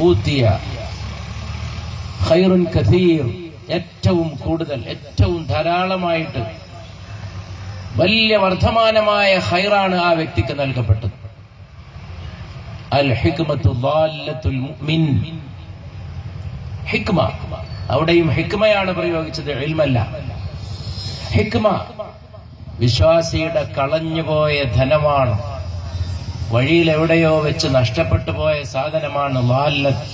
ഊതിയ ഖൈറുൻ കസീർ, ഏറ്റവും കൂടുതൽ, ഏറ്റവും ധാരാളമായിട്ട് വലിയ വർദ്ധമാനമായ ഖൈറാണ് ആ വ്യക്തിക്ക് നൽകപ്പെട്ടത്. അൽ ഹിക്മത്തു ദാല്ലത്തുൽ മുഅ്മിൻ. ഹിക്മ, അവിടെയും ഹിക്മയാണ് പ്രയോഗിച്ചത്, ഇൽമല്ല. ഹിക്മ വിശ്വാസിയുടെ കളഞ്ഞുപോയ ധനമാണ്, വഴിയിൽ എവിടെയോ വെച്ച് നഷ്ടപ്പെട്ടു പോയ സാധനമാണ് ദാല്ലത്ത്.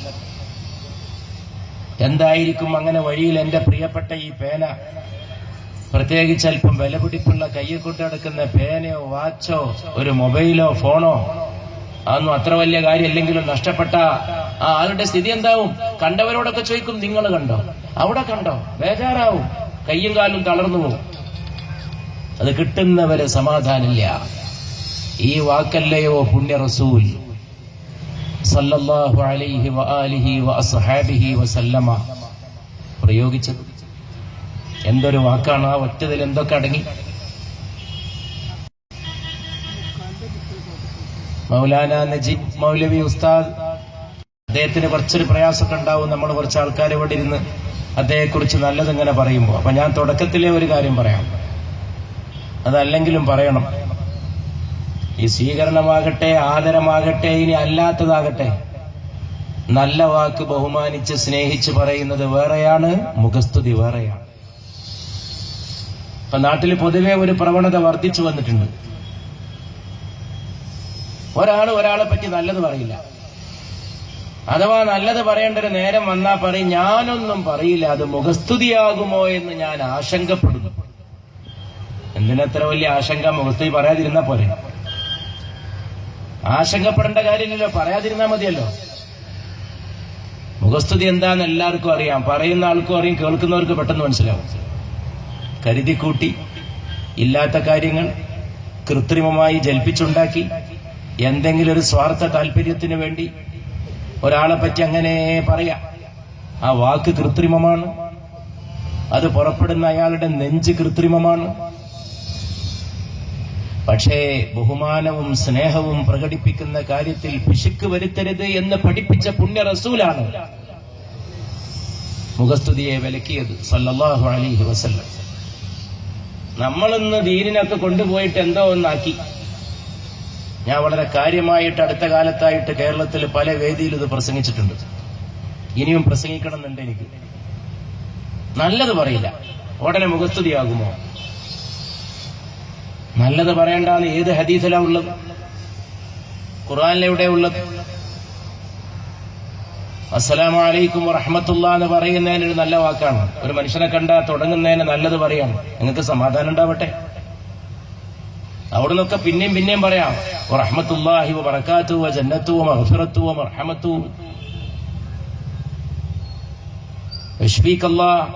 എന്തായിരിക്കും അങ്ങനെ വഴിയിൽ എന്റെ പ്രിയപ്പെട്ട ഈ പേന, പ്രത്യേകിച്ച് അല്പം വിലപിടിപ്പുള്ള കയ്യിൽ കൊണ്ട് നടക്കുന്ന പേനയോ വാച്ചോ ഒരു മൊബൈലോ ഫോണോ, അതൊന്നും അത്ര വലിയ കാര്യമല്ലെങ്കിലും നഷ്ടപ്പെട്ട ആ ആളുടെ സ്ഥിതി എന്താവും? കണ്ടവരോടൊക്കെ ചോദിക്കും, നിങ്ങൾ കണ്ടോ, അവിടെ കണ്ടോ, ബേജാറാവും, കയ്യും കാലും തളർന്നു പോകും. അത് കിട്ടുന്നവരെ സമാധാനമില്ല. ഈ വാക്കല്ലയോ പുണ്യ റസൂൽ സല്ലല്ലാഹു അലൈഹി വആലിഹി വഅസ്ഹാബിഹി വസല്ലമ പ്രയോഗിച്ചത്? എന്തൊരു വാക്കാണ്! ആ ഒറ്റതിൽ എന്തൊക്കെ അടങ്ങി! മൗലാന നജീബ് മൗലവി ഉസ്താദ്, അദ്ദേഹത്തിന് കുറച്ചൊരു പ്രയാസമൊക്കെ ഉണ്ടാവും. നമ്മൾ കുറച്ച് ആൾക്കാർ ഇവിടെ ഇരുന്ന് അദ്ദേഹത്തെക്കുറിച്ച് നല്ലതിങ്ങനെ പറയുമ്പോൾ. അപ്പൊ ഞാൻ തുടക്കത്തിലെ ഒരു കാര്യം പറയാം, അതല്ലെങ്കിലും പറയണം. ഈ സ്വീകരണമാകട്ടെ, ആദരമാകട്ടെ, ഇനി അല്ലാത്തതാകട്ടെ, നല്ല വാക്ക് ബഹുമാനിച്ച് സ്നേഹിച്ച് പറയുന്നത് വേറെയാണ്, മുഖസ്തുതി വേറെയാണ്. ഇപ്പൊ നാട്ടിൽ പൊതുവെ ഒരു പ്രവണത വർദ്ധിച്ചു വന്നിട്ടുണ്ട്. ഒരാളെ പറ്റി നല്ലത് പറയില്ല, അഥവാ നല്ലത് പറയേണ്ട ഒരു നേരം വന്നാ പറയും, ഞാനൊന്നും പറയില്ല, അത് മുഖസ്തുതിയാകുമോ എന്ന് ഞാൻ ആശങ്കപ്പെടുന്നു. എന്തിനത്ര വലിയ ആശങ്ക? മുഖസ്തുതി പറയാതിരുന്നാ പോരെ? ആശങ്കപ്പെടേണ്ട കാര്യമില്ലല്ലോ, പറയാതിരുന്നാ മതിയല്ലോ. മുഖസ്തുതി എന്താന്ന് എല്ലാവർക്കും അറിയാം, പറയുന്ന ആൾക്കും അറിയും, കേൾക്കുന്നവർക്ക് പെട്ടെന്ന് മനസ്സിലാവും. കരുതിക്കൂട്ടി ഇല്ലാത്ത കാര്യങ്ങൾ കൃത്രിമമായി ജൽപ്പിച്ചുണ്ടാക്കി എന്തെങ്കിലും ഒരു സ്വാർത്ഥ താല്പര്യത്തിന് വേണ്ടി ഒരാളെ പറ്റി അങ്ങനെ പറയാം. ആ വാക്ക് കൃത്രിമമാണ്, അത് പുറപ്പെടുന്ന അയാളുടെ നെഞ്ച് കൃത്രിമമാണ്. പക്ഷേ ബഹുമാനവും സ്നേഹവും പ്രകടിപ്പിക്കുന്ന കാര്യത്തിൽ പിശുക്ക് വരുത്തരുത് എന്ന് പഠിപ്പിച്ച പുണ്യ റസൂലാണ് മുഖസ്തുതിയെ വിലക്കിയത് സല്ലല്ലാഹു അലൈഹി വസല്ലം. നമ്മളിന്ന് ദീനിനൊക്കെ കൊണ്ടുപോയിട്ട് എന്തോ ഒന്നാക്കി. ഞാൻ വളരെ കാര്യമായിട്ട് അടുത്ത കാലത്തായിട്ട് കേരളത്തിൽ പല വേദിയിൽ ഇത് പ്രസംഗിച്ചിട്ടുണ്ട്. ഇനിയും പ്രസംഗിക്കണം എന്നുണ്ട് എനിക്ക്. നല്ലത് പറയില്ല, ഉടനെ മുഖസ്തുതിയാകുമോ? നല്ലത് പറയണ്ടെന്ന് ഏത് ഹദീസിലാ ഉള്ളത്? ഖുർആനിലെവിടെ ഉള്ളത്? അസ്സലാമു അലൈക്കും വറഹ്മത്തുള്ളാഹി എന്ന് പറയുന്നതിന് ഒരു നല്ല വാക്കാണ്. ഒരു മനുഷ്യനെ കണ്ടാൽ തുടങ്ങുന്നതിന് നല്ലത് പറയാണ്. നിങ്ങൾക്ക് സമാധാനം ഉണ്ടാവട്ടെ. അവിടുന്നൊക്കെ പിന്നെയും പറയാം, വറഹ്മത്തുള്ളാഹി വബറകാതുഹു വജന്നതുഹു വമഗ്ഫിറതുഹു വമർഹമതുഹു യശ്ഫീകല്ലാഹ്,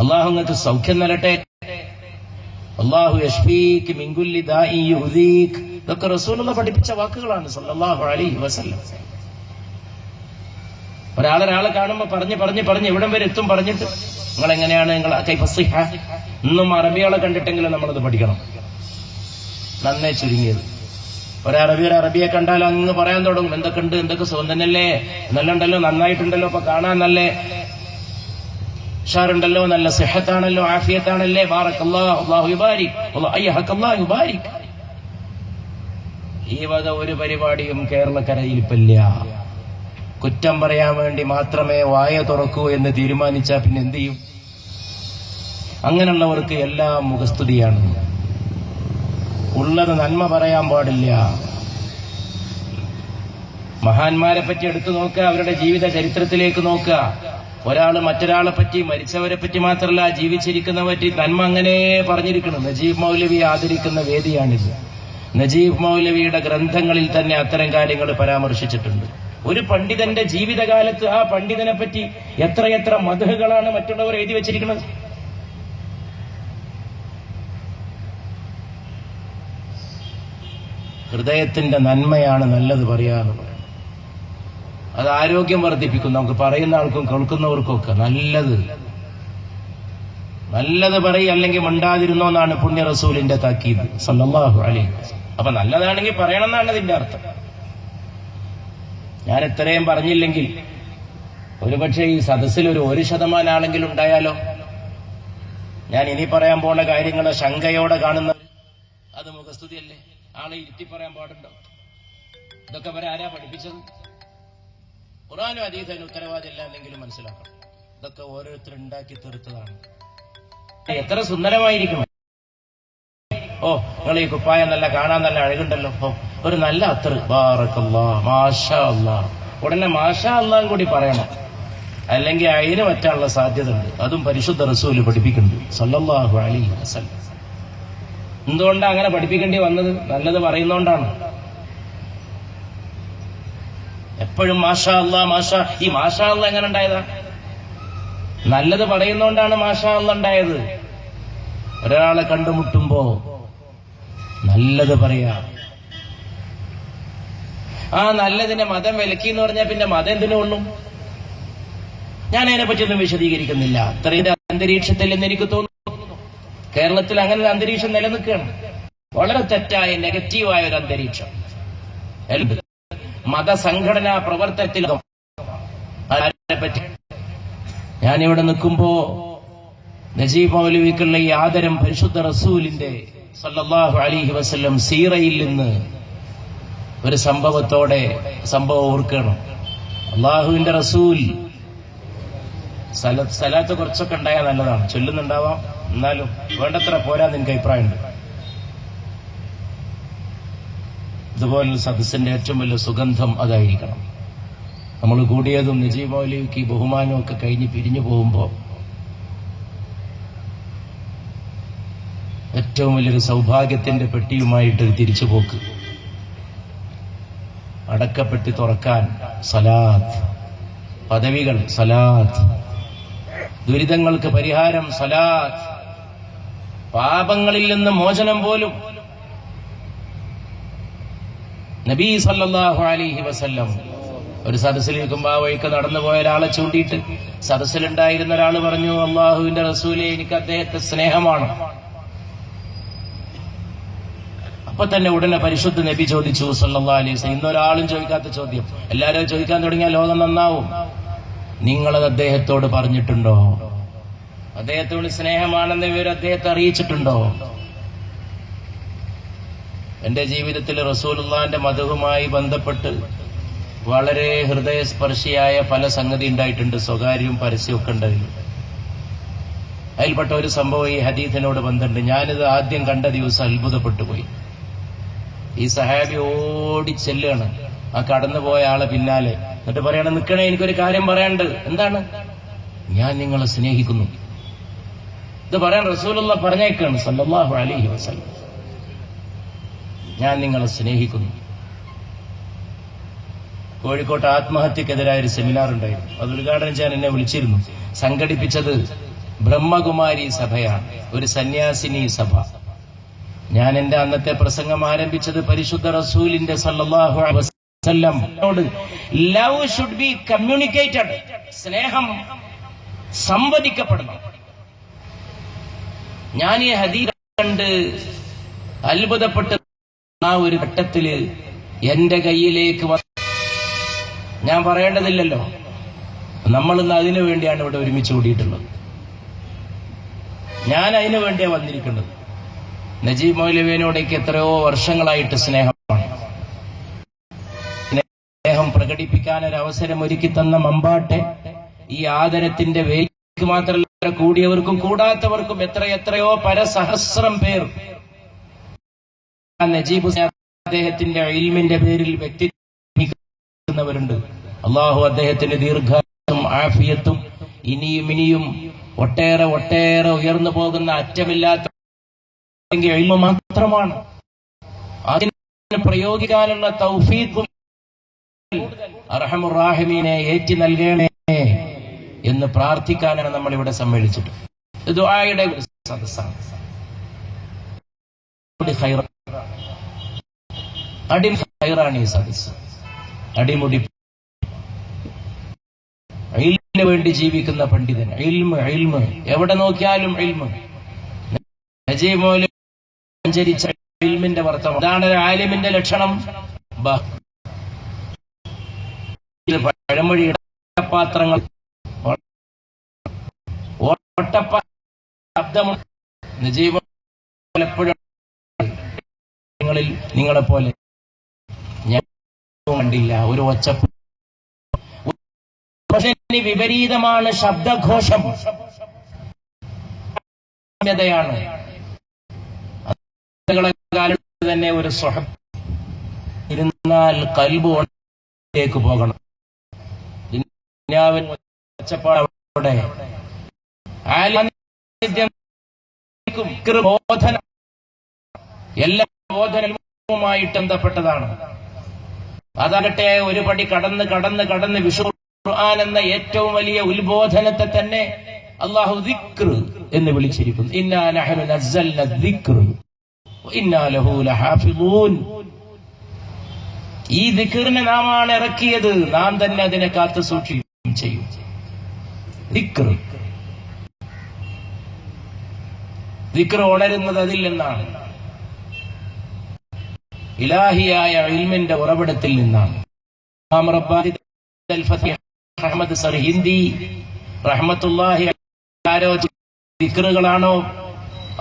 അല്ലാഹു നിങ്ങൾക്ക് സൗഖ്യം നൽകട്ടെ, അല്ലാഹു യശ്ഫീക മിൻ കുല്ലി ദാഇ യുദീക. ഇതൊക്കെ റസൂലുള്ളാഹി പഠിപ്പിച്ച വാക്കുകളാണ് സല്ലല്ലാഹു അലൈഹി വസല്ലം. ഒരാളെ കാണുമ്പോ പറഞ്ഞ് എവിടം വരെ എത്തും പറഞ്ഞിട്ട് നിങ്ങൾ എങ്ങനെയാണ്, നിങ്ങൾ കൈഫസിഹ, ഇന്നും അറബികളെ കണ്ടിട്ടെങ്കിലും നമ്മളത് പഠിക്കണം. നന്നേ ചുരുങ്ങിയത് ഒരറബിയെ കണ്ടാൽ അങ്ങ് പറയാൻ തുടങ്ങും, എന്തൊക്കെയുണ്ട്, എന്തൊക്കെ സുഖം തന്നെയല്ലേ, നല്ല ഉണ്ടല്ലോ, നന്നായിട്ടുണ്ടല്ലോ, ഇപ്പൊ കാണാൻ നല്ല ഉഷാറുണ്ടല്ലോ, നല്ല സിഹത്താണല്ലോ, ആഫിയത്താണല്ലേ, ബാറക്കല്ലാഹു അല്ലാഹു യുബാരിക് അയ്യഹക്കല്ലാഹു യുബാരിക്. ഈ വക ഒരു പരിപാടിയും കേരളക്കരയിലിപ്പില്ല. കുറ്റം പറയാൻ വേണ്ടി മാത്രമേ വായ തുറക്കൂ എന്ന് തീരുമാനിച്ചാൽ പിന്നെ എന്ത് ചെയ്യും? അങ്ങനെയുള്ളവർക്ക് എല്ലാം മുഖസ്തുതിയാണ്. ഉള്ളത് നന്മ പറയാൻ പാടില്ല. മഹാന്മാരെ പറ്റി എടുത്തു നോക്കുക, അവരുടെ ജീവിത ചരിത്രത്തിലേക്ക് നോക്കുക. ഒരാള് മറ്റൊരാളെ പറ്റി, മരിച്ചവരെ പറ്റി മാത്രമല്ല, ജീവിച്ചിരിക്കുന്നവരെ പറ്റി നന്മ അങ്ങനെ പറഞ്ഞിരിക്കണം. നജീബ് മൗലവി ആദരിക്കുന്ന വേദിയാണിത്. നജീബ് മൗലവിയുടെ ഗ്രന്ഥങ്ങളിൽ തന്നെ അത്തരം കാര്യങ്ങൾ പരാമർശിച്ചിട്ടുണ്ട്. ഒരു പണ്ഡിതന്റെ ജീവിതകാലത്ത് ആ പണ്ഡിതനെ പറ്റി എത്രയെത്ര മദ്ഹുകളാണ് മറ്റുള്ളവർ എഴുതി വെച്ചിരിക്കുന്നത്. ഹൃദയത്തിന്റെ നന്മയാണ് നല്ലത് പറയാന്ന് പറയുന്നത്. അത് ആരോഗ്യം വർദ്ധിപ്പിക്കും. നമുക്ക് പറയുന്ന ആൾക്കും കേൾക്കുന്നവർക്കും ഒക്കെ നല്ലത് പറയും, അല്ലെങ്കിൽ മിണ്ടാതിരുന്നോ എന്നാണ് പുണ്യ റസൂലിന്റെ താക്കീത് സല്ലല്ലാഹു അലൈഹി വസല്ലം. അപ്പൊ നല്ലതാണെങ്കിൽ പറയണം എന്നാണ് ഇതിന്റെ അർത്ഥം. ഞാൻ ഇത്രയും പറഞ്ഞില്ലെങ്കിൽ ഒരുപക്ഷെ ഈ സദസ്സിൽ ഒരു 1% ആളെങ്കിലും ഉണ്ടായാലോ. ഞാൻ ഇനി പറയാൻ പോണ കാര്യങ്ങളെ ശങ്കയോടെ കാണുന്ന അത് മുഖസ്തുതിയല്ലേ? ആളെ ഇരുത്തി പറയാൻ പാടുണ്ടോ? ഇതൊക്കെ വരെ ആരാ പഠിപ്പിച്ചത്? ഖുർആനും ഹദീസും ഉത്തരവാദില്ല എന്നെങ്കിലും മനസ്സിലാക്കണം. ഇതൊക്കെ ഓരോരുത്തർ ഉണ്ടാക്കി തീർത്തതാണ്. എത്ര സുന്ദരമായിരിക്കും. ഓ, നിങ്ങൾ ഈ കുപ്പായ നല്ല കാണാൻ നല്ല അഴകുണ്ടല്ലോ. ഓ, ഒരു നല്ല അത്തർ, ബാറക്കല്ലാഹ്, മാഷാ അല്ലാഹ്. ഉടനെ മാഷാ അല്ലാഹും കൂടി പറയണം, അല്ലെങ്കിൽ അതിന് പറ്റാനുള്ള സാധ്യത ഉണ്ട്. അതും പരിശുദ്ധ റസൂല് പഠിപ്പിക്കുന്നുണ്ട് സല്ലല്ലാഹു അലൈഹി വസല്ലം. എന്തുകൊണ്ടാണ് അങ്ങനെ പഠിപ്പിക്കേണ്ടി വന്നത്? നല്ലത് പറയുന്നോണ്ടാണ്. എപ്പോഴും മാഷാ അല്ലാഹ് മാഷാ. ഈ മാഷാ അല്ലാഹ് എങ്ങനെ ഉണ്ടായതാ? നല്ലത് പറയുന്നോണ്ടാണ് മാഷാ അല്ലാഹ് ഉണ്ടായത്. ഒരാളെ കണ്ടുമുട്ടുമ്പോ നല്ലത് പറയാ. ആ നല്ലതിനെ മതം വിലക്കി എന്ന് പറഞ്ഞാൽ പിന്നെ മതം എന്തിനു കൊള്ളും? ഞാൻ അതിനെപ്പറ്റിയൊന്നും വിശദീകരിക്കുന്നില്ല. അത്രയും അന്തരീക്ഷത്തിൽ എന്ന് എനിക്ക് തോന്നുന്നു കേരളത്തിൽ അങ്ങനെ ഒരു അന്തരീക്ഷം നിലനിൽക്കുകയാണ്. വളരെ തെറ്റായ നെഗറ്റീവായ ഒരു അന്തരീക്ഷം. മതസംഘടനാ പ്രവർത്തനത്തിൽ ഞാനിവിടെ നിൽക്കുമ്പോ നജീബ് മൗലവിക്കുള്ള ഈ ആദരം പരിശുദ്ധ റസൂലിന്റെ സല്ലല്ലാഹു അലൈഹി വസല്ലം സീറയിൽ നിന്ന് ഒരു സംഭവം ഓർക്കണം. അള്ളാഹുവിന്റെ റസൂൽ സലാത്ത് കുറച്ചൊക്കെ ഉണ്ടായാൽ നല്ലതാണ്. ചൊല്ലുന്നുണ്ടാവാം, എന്നാലും വേണ്ടത്ര പോരാന്ന് എനിക്ക് അഭിപ്രായമുണ്ട്. ഇതുപോലുള്ള സദസ്സിന്റെ ഏറ്റവും വലിയ സുഗന്ധം അതായിരിക്കണം. നമ്മൾ കൂടിയതും നജീബ് മൗലവിക്ക് ബഹുമാനവും ഒക്കെ കഴിഞ്ഞ് പിരിഞ്ഞു പോകുമ്പോ ഏറ്റവും വലിയൊരു സൗഭാഗ്യത്തിന്റെ പെട്ടിയുമായിട്ട് തിരിച്ചുപോക്ക്. അടക്കപ്പെട്ടി തുറക്കാൻ സലാത്ത്, പദവികൾ സലാത്ത്, ദുരിതങ്ങൾക്ക് പരിഹാരം സലാത്ത്, പാപങ്ങളിൽ നിന്ന് മോചനം പോലും. നബി സല്ലല്ലാഹു അലൈഹി വസല്ലം ഒരു സദസ്സിലിരിക്കുമ്പോ ആ വഴിക്ക് നടന്നുപോയ ഒരാളെ ചൂണ്ടിയിട്ട് സദസ്സിലുണ്ടായിരുന്ന ഒരാൾ പറഞ്ഞു, അള്ളാഹുവിന്റെ റസൂലെ, എനിക്ക് അദ്ദേഹത്തെ സ്നേഹമാണ്. അപ്പൊ തന്നെ ഉടനെ പരിശുദ്ധ നബി ചോദിച്ചു സല്ലല്ലാഹു അലൈഹി വസല്ലം, ഇന്നൊരാളും ചോദിക്കാത്ത ചോദ്യം, എല്ലാവരും ചോദിക്കാൻ തുടങ്ങിയാൽ ലോകം നന്നാവും. നിങ്ങളത് അദ്ദേഹത്തോട് പറഞ്ഞിട്ടുണ്ടോ? അദ്ദേഹത്തോട് സ്നേഹമാണെന്ന് ഇവർ അദ്ദേഹത്തെ അറിയിച്ചിട്ടുണ്ടോ? എന്റെ ജീവിതത്തിൽ റസൂലുള്ളാഹിന്റെ മദഹുമായി ബന്ധപ്പെട്ട് വളരെ ഹൃദയസ്പർശിയായ പല സംഗതി ഉണ്ടായിട്ടുണ്ട്. സ്വകാര്യവും പരസ്യമൊക്കെ ഉണ്ടായിരുന്നു. അതിൽപ്പെട്ട ഒരു സംഭവം ഈ ഹദീസിനോട് ബന്ധമുണ്ട്. ഞാനിത് ആദ്യം കണ്ട ദിവസം അത്ഭുതപ്പെട്ടു പോയി. ഈ സഹാബി ഓടി ചെല്ലുകയാണ് ആ കടന്നുപോയ ആളെ പിന്നാലെ. എന്നിട്ട് പറയണം, നിൽക്കണേ, എനിക്കൊരു കാര്യം പറയാനുണ്ട്. എന്താണ്? ഞാൻ നിങ്ങളെ സ്നേഹിക്കുന്നു. ഇത് പറയാൻ റസൂലുള്ളാഹി പറഞ്ഞേക്കാണ് സല്ലല്ലാഹു അലൈഹി വസല്ലം. ഞാൻ നിങ്ങളെ സ്നേഹിക്കുന്നു. കോഴിക്കോട്ട് ആത്മഹത്യക്കെതിരായ ഒരു സെമിനാർ ഉണ്ടായിരുന്നു. അത് ഉദ്ഘാടനം ചെയ്യാൻ എന്നെ വിളിച്ചിരുന്നു. സംഘടിപ്പിച്ചത് ബ്രഹ്മകുമാരി സഭയാണ്, ഒരു സന്യാസിനി സഭ. ഞാൻ എന്റെ അന്നത്തെ പ്രസംഗം ആരംഭിച്ചത് പരിശുദ്ധ റസൂലിന്റെ സല്ലല്ലാഹു അലൈഹി വസല്ലം ലവ് ഷുഡ് ബി കമ്മ്യൂണിക്കേറ്റഡ്, സ്നേഹം സംവദിക്കപ്പെടണം. ഞാൻ ഈ ഹദീസ് കണ്ട് അത്ഭുതപ്പെട്ട് ആ ഒരു ഘട്ടത്തില് എന്റെ കയ്യിലേക്ക് ഞാൻ പറയേണ്ടതില്ലല്ലോ, നമ്മളിന്ന് അതിനു വേണ്ടിയാണ് ഇവിടെ ഒരുമിച്ച് കൂടിയിട്ടുള്ളത്. ഞാൻ അതിനു വേണ്ടിയാണ് വന്നിരിക്കുന്നത്. നജീബ് മൗലവിയോടേക്ക് എത്രയോ വർഷങ്ങളായിട്ട് സ്നേഹമാണ്. സ്നേഹം പ്രകടിപ്പിക്കാൻ ഒരു അവസരം ഒരുക്കി തന്ന മമ്പാട്ടെ ഈ ആദരത്തിന്റെ വേദിക്ക് മാത്രമല്ല, കൂടിയവർക്കും കൂടാത്തവർക്കും എത്രയോ പരസഹസ്രം പേർ നജീബ് അദ്ദേഹത്തിന്റെ ഇൽമിന്റെ പേരിൽ വ്യക്തിത്വമുണ്ട്. അള്ളാഹു അദ്ദേഹത്തിന് ദീർഘായുസ്സും ആഫിയത്തും ഇനിയും ഒട്ടേറെ ഉയർന്നു പോകുന്ന അറ്റമില്ലാത്ത ഇൽമ മാത്രമാണ്. അതിന് പ്രയോഗിക്കാനുള്ള തൗഫീഖും അർഹമുർ റഹീമിനെ ഏറ്റി നൽകണേ എന്ന് പ്രാർത്ഥിക്കാനാണ് നമ്മൾ ഇവിടെ സമ്മേളിച്ചിട്ട്. ദുആയുടെ സദസ്സാണ്. ഖൈറാണ് ഈ സദസ്സ്. അടിമുടി ഇൽമിന് വേണ്ടി ജീവിക്കുന്ന പണ്ഡിതൻ. ഇൽമ് എവിടെ നോക്കിയാലും ഇൽമ്. നജീബ് മൗലവി സഞ്ചരിച്ച ഇൽമിന്റെ വർത്തമാനം. അതാണ് ആലിമിന്റെ ലക്ഷണം. പഴമൊഴിയുടെ പാത്രങ്ങൾ ശബ്ദമുണ്ട്. എപ്പോഴും നിങ്ങളെ പോലെ ഞാൻ കണ്ടില്ല ഒരു ഒച്ചപ്പ്. വിപരീതമാണ് ശബ്ദഘോഷം, ാണ് തന്നെ ഒരു സ്വഹബ് ഇരുന്നാൽ കൽബ് ലേക്ക് പോകണം. ഒച്ചപ്പാടോടെ എല്ലാ ബോധനവുമായിട്ട് ബന്ധപ്പെട്ടതാണ്. അതാകട്ടെ ഒരു പടി കടന്ന് വിശുദ്ധ ഖുർആൻ എന്ന ഏറ്റവും വലിയ ഉത്ബോധനത്തെ തന്നെ അല്ലാഹു ദിക്ർ എന്ന് വിളിച്ചിരിക്കുന്നു. ഇന്നാ നഹ്നു നസ്സൽന ദിക്ർ വഇന്നാ ലഹു ലഹാഫിളൂൻ. ഈ ദിക്റിനെ നാമാണ് ഇറക്കിയത്, നാം തന്നെ അതിനെ കാത്തു സൂക്ഷിക്കുകയും ചെയ്യും. ദിക്ർ ഉണരുന്നത് അതിൽ നിന്നാണ്, ഇലാഹിയായ ഇൽമിന്റെ ഉറവിടത്തിൽ നിന്നാണ്. അഹ്മദ് സർഹിന്ദി റഹ്മത്തുള്ളാഹി ദിക്റുകളാണോ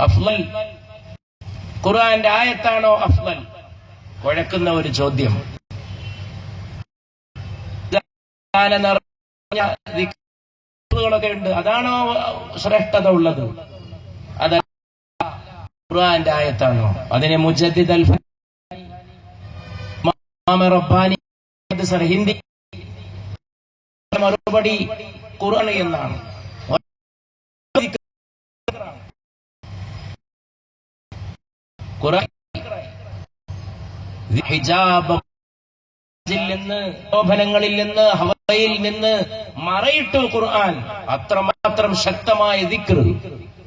അഫ്ളൽ, ഖുർആന്റെ ആയത്താണോ അഫ്ളൽ? കുഴക്കുന്ന ഒരു ചോദ്യം. ദിക്റുകളൊക്കെ ഉണ്ട്, അതാണോ ശ്രേഷ്ഠത ഉള്ളത്? അത് ഖുർആന്റെ ആയത്താണോ? അതിനെ മുജദ്ദിദ് അൽ റബ്ബാനി സർഹിന്ദി മറുപടി ഖുർആൻ എന്നാണ്. ലോഭനങ്ങളിൽ നിന്ന് ഹവയിൽ നിന്ന് മറയിട്ടു ഖുർആൻ. അത്രമാത്രം ശക്തമായ ദിക്ർ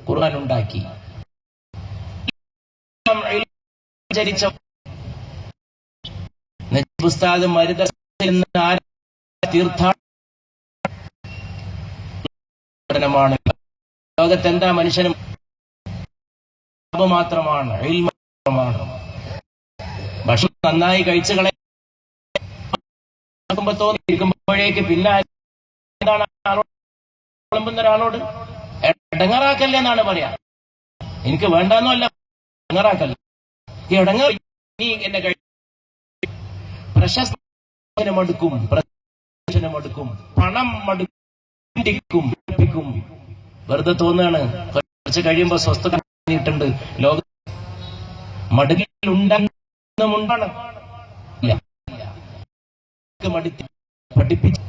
ഖുർആൻ ഉണ്ടാക്കി. ഉസ്താദ് മരുദർസിൽ നിന്ന് തീർത്ഥാടനമാണ്. ലോകത്തെന്താ മനുഷ്യനും മാത്രമാണ്, മാത്രമാണ്. ഭക്ഷണം നന്നായി കഴിച്ചു തോന്നിയിരിക്കുമ്പോഴേക്ക് പിന്നെ എന്താണ് വിളമ്പുന്ന ഒരാളോട് ഇടങ്ങറാക്കല്ലേ എന്നാണ് പറയാ. എനിക്ക് വേണ്ടെന്നല്ല, ഇടങ്ങറാക്കല്ല. ഈ ഇടങ്ങ നീ എന്നെ പ്രശസ്തിമടുക്കും, പണം മടുക്കും, വെറുതെ തോന്നുകയാണ്. കുറച്ച് കഴിയുമ്പോ സ്വസ്ഥത ിട്ടുണ്ട്. ലോക മടുക്കിലുണ്ടാണ് പഠിപ്പിച്ച്